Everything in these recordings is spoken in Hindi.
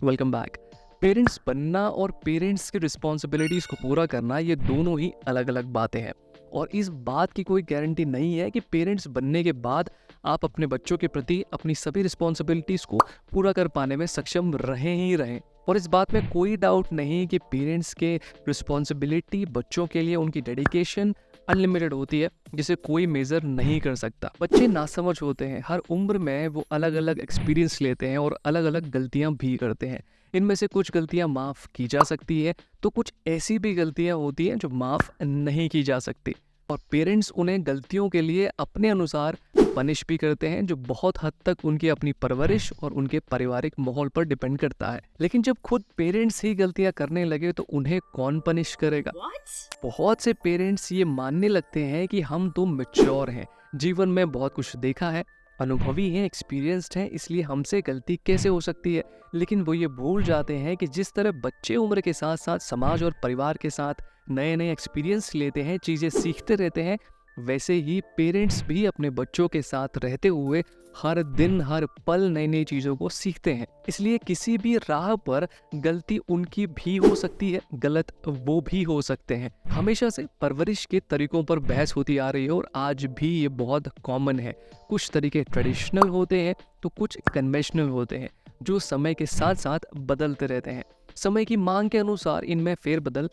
Welcome back. पेरेंट्स बनना और पेरेंट्स की रिस्पॉन्सिबिलिटीज़ को पूरा करना ये दोनों ही अलग अलग बातें हैं और इस बात की कोई गारंटी नहीं है कि पेरेंट्स बनने के बाद आप अपने बच्चों के प्रति अपनी सभी रिस्पॉन्सिबिलिटीज़ को पूरा कर पाने में सक्षम रहें ही रहें। और इस बात में कोई डाउट नहीं कि पेरेंट्स के रिस्पॉन्सिबिलिटी बच्चों के लिए उनकी डेडिकेशन अनलिमिटेड होती है जिसे कोई मेज़र नहीं कर सकता। बच्चे नासमझ होते हैं, हर उम्र में वो अलग अलग एक्सपीरियंस लेते हैं और अलग अलग गलतियां भी करते हैं। इनमें से कुछ गलतियां माफ़ की जा सकती है तो कुछ ऐसी भी गलतियां होती हैं जो माफ़ नहीं की जा सकती और पेरेंट्स उन्हें गलतियों के लिए अपने अनुसार पनिश भी करते हैं, जो बहुत हद तक उनकी अपनी परवरिश और उनके पारिवारिक माहौल पर डिपेंड करता है। लेकिन जब खुद पेरेंट्स ही गलतियां करने लगे तो उन्हें कौन पनिश करेगा? बहुत से पेरेंट्स ये मानने लगते हैं कि हम तो मैच्योर हैं, जीवन में बहुत कुछ देखा है, अनुभवी हैं, एक्सपीरियंस्ड हैं, इसलिए हमसे गलती कैसे हो सकती है। लेकिन वो ये भूल जाते हैं कि जिस तरह बच्चे उम्र के साथ साथ समाज और परिवार के साथ नए नए एक्सपीरियंस लेते हैं, चीज़ें सीखते रहते हैं, वैसे ही पेरेंट्स भी अपने बच्चों के साथ रहते हुए हर दिन हर पल नई नई चीज़ों को सीखते हैं। इसलिए किसी भी राह पर गलती उनकी भी हो सकती है, गलत वो भी हो सकते हैं। हमेशा से परवरिश के तरीकों पर बहस होती आ रही है और आज भी ये बहुत कॉमन है। कुछ तरीके ट्रेडिशनल होते हैं तो कुछ कन्वेंशनल होते हैं जो समय के साथ साथ बदलते रहते हैं। समय की मांग के अनुसार इनमें फेरबदल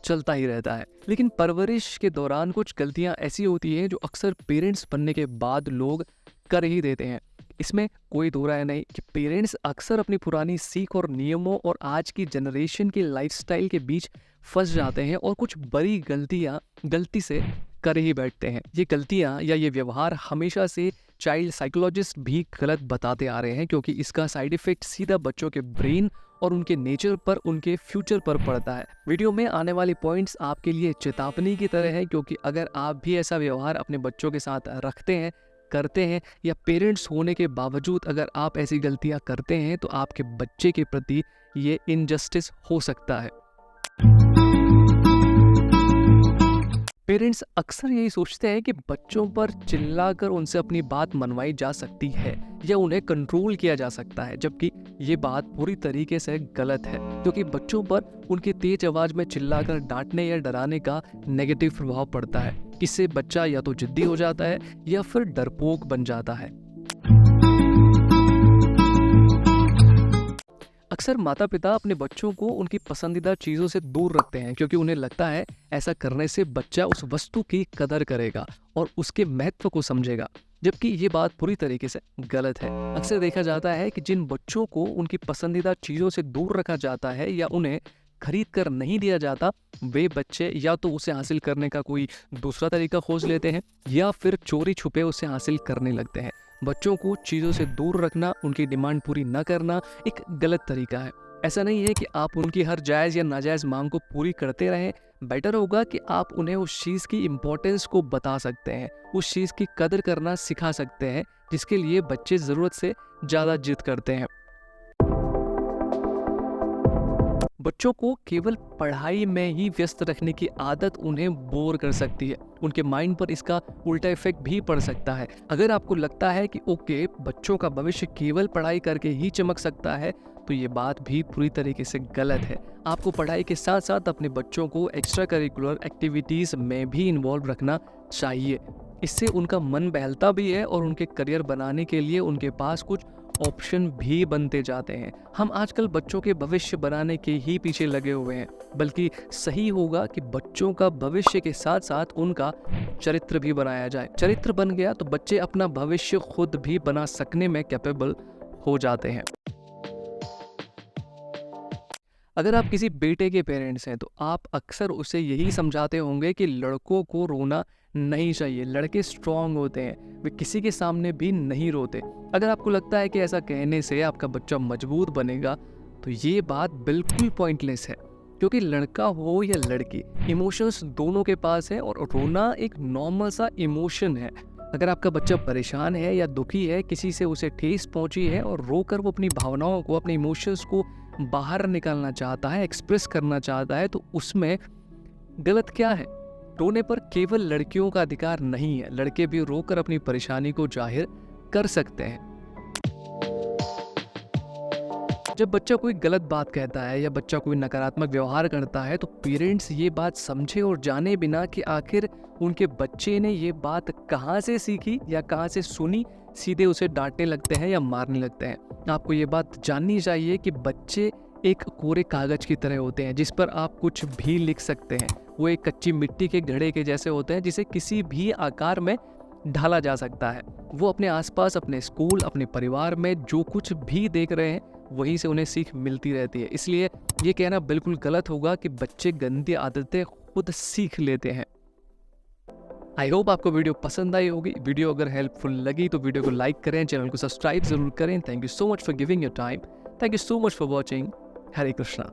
चलता ही रहता है। लेकिन परवरिश के दौरान कुछ गलतियां ऐसी होती हैं जो अक्सर पेरेंट्स बनने के बाद लोग कर ही देते हैं। इसमें कोई दो राय नहीं कि पेरेंट्स अक्सर अपनी पुरानी सीख और नियमों और आज की जनरेशन की लाइफस्टाइल के बीच फंस जाते हैं और कुछ बड़ी गलतियां गलती से कर ही बैठते हैं। ये गलतियां या ये व्यवहार हमेशा से चाइल्ड साइकोलॉजिस्ट भी गलत बताते आ रहे हैं, क्योंकि इसका साइड इफेक्ट सीधा बच्चों के ब्रेन और उनके नेचर पर, उनके फ्यूचर पर पड़ता है। वीडियो में आने वाली पॉइंट्स आपके लिए चेतावनी की तरह है, क्योंकि अगर आप भी ऐसा व्यवहार अपने बच्चों के साथ रखते हैं, करते हैं, या पेरेंट्स होने के बावजूद अगर आप ऐसी गलतियां करते हैं तो आपके बच्चे के प्रति ये इनजस्टिस हो सकता है। पेरेंट्स अक्सर यही सोचते हैं कि बच्चों पर चिल्लाकर उनसे अपनी बात मनवाई जा सकती है या उन्हें कंट्रोल किया जा सकता है, जबकि ये बात पूरी तरीके से गलत है, क्योंकि बच्चों पर उनकी तेज आवाज में चिल्लाकर डांटने या डराने का नेगेटिव प्रभाव पड़ता है। इससे बच्चा या तो जिद्दी हो जाता है या फिर डरपोक बन जाता है। अक्सर माता पिता अपने बच्चों को उनकी पसंदीदा चीज़ों से दूर रखते हैं, क्योंकि उन्हें लगता है ऐसा करने से बच्चा उस वस्तु की कदर करेगा और उसके महत्व को समझेगा, जबकि ये बात पूरी तरीके से गलत है। अक्सर देखा जाता है कि जिन बच्चों को उनकी पसंदीदा चीज़ों से दूर रखा जाता है या उन्हें खरीद कर नहीं दिया जाता, वे बच्चे या तो उसे हासिल करने का कोई दूसरा तरीका खोज लेते हैं या फिर चोरी छुपे उसे हासिल करने लगते हैं। बच्चों को चीज़ों से दूर रखना, उनकी डिमांड पूरी न करना एक गलत तरीका है। ऐसा नहीं है कि आप उनकी हर जायज़ या नाजायज़ मांग को पूरी करते रहें। बेटर होगा कि आप उन्हें उस चीज़ की इम्पोर्टेंस को बता सकते हैं, उस चीज़ की कदर करना सिखा सकते हैं जिसके लिए बच्चे ज़रूरत से ज़्यादा जिद करते हैं। बच्चों को केवल पढ़ाई में ही व्यस्त रखने की आदत उन्हें बोर कर सकती है। उनके माइंड पर इसका उल्टा इफेक्ट भी पड़ सकता है। अगर आपको लगता है कि ओके, बच्चों का भविष्य केवल पढ़ाई करके ही चमक सकता है, तो ये बात भी पूरी तरीके से गलत है। आपको पढ़ाई के साथ साथ अपने बच्चों को एक्स्ट्रा करिकुलर एक्टिविटीज़ में भी इन्वॉल्व रखना चाहिए। इससे उनका मन बहलता भी है और उनके करियर बनाने के लिए उनके पास कुछ ऑप्शन भी बनते जाते हैं। हम आजकल बच्चों के भविष्य बनाने के ही पीछे लगे हुए हैं, बल्कि सही होगा कि बच्चों का भविष्य के साथ साथ उनका चरित्र भी बनाया जाए। चरित्र बन गया तो बच्चे अपना भविष्य खुद भी बना सकने में कैपेबल हो जाते हैं। अगर आप किसी बेटे के पेरेंट्स हैं तो आप अक्सर उसे यही समझाते होंगे कि लड़कों को रोना नहीं चाहिए, लड़के स्ट्रांग होते हैं, वे किसी के सामने भी नहीं रोते। अगर आपको लगता है कि ऐसा कहने से आपका बच्चा मजबूत बनेगा तो ये बात बिल्कुल पॉइंटलेस है, क्योंकि लड़का हो या लड़की, इमोशंस दोनों के पास है और रोना एक नॉर्मल सा इमोशन है। अगर आपका बच्चा परेशान है या दुखी है, किसी से उसे ठेस पहुंची है और रोकर वो अपनी भावनाओं को, अपने इमोशंस को बाहर निकालना चाहता है, एक्सप्रेस करना चाहता है, तो उसमें गलत क्या है? रोने पर केवल लड़कियों का अधिकार नहीं है, लड़के भी रोकर अपनी परेशानी को जाहिर कर सकते हैं। जब बच्चा कोई गलत बात कहता है या बच्चा कोई नकारात्मक व्यवहार करता है तो पेरेंट्स ये बात समझे और जाने बिना कि आखिर उनके बच्चे ने ये बात कहाँ से सीखी या कहाँ से सुनी, सीधे उसे डांटने लगते हैं या मारने लगते हैं। आपको ये बात जाननी चाहिए कि बच्चे एक कोरे कागज की तरह होते हैं जिस पर आप कुछ भी लिख सकते हैं। वो एक कच्ची मिट्टी के घड़े के जैसे होते हैं जिसे किसी भी आकार में ढाला जा सकता है। वो अपने आसपास, अपने स्कूल, अपने परिवार में जो कुछ भी देख रहे हैं वहीं से उन्हें सीख मिलती रहती है। इसलिए ये कहना बिल्कुल गलत होगा कि बच्चे गंदी आदतें खुद सीख लेते हैं। आई होप आपको वीडियो पसंद आई होगी। वीडियो अगर हेल्पफुल लगी तो वीडियो को लाइक करें, चैनल को सब्सक्राइब जरूर करें। Thank you so much for giving your time. Thank you so much for watching. Hare Krishna.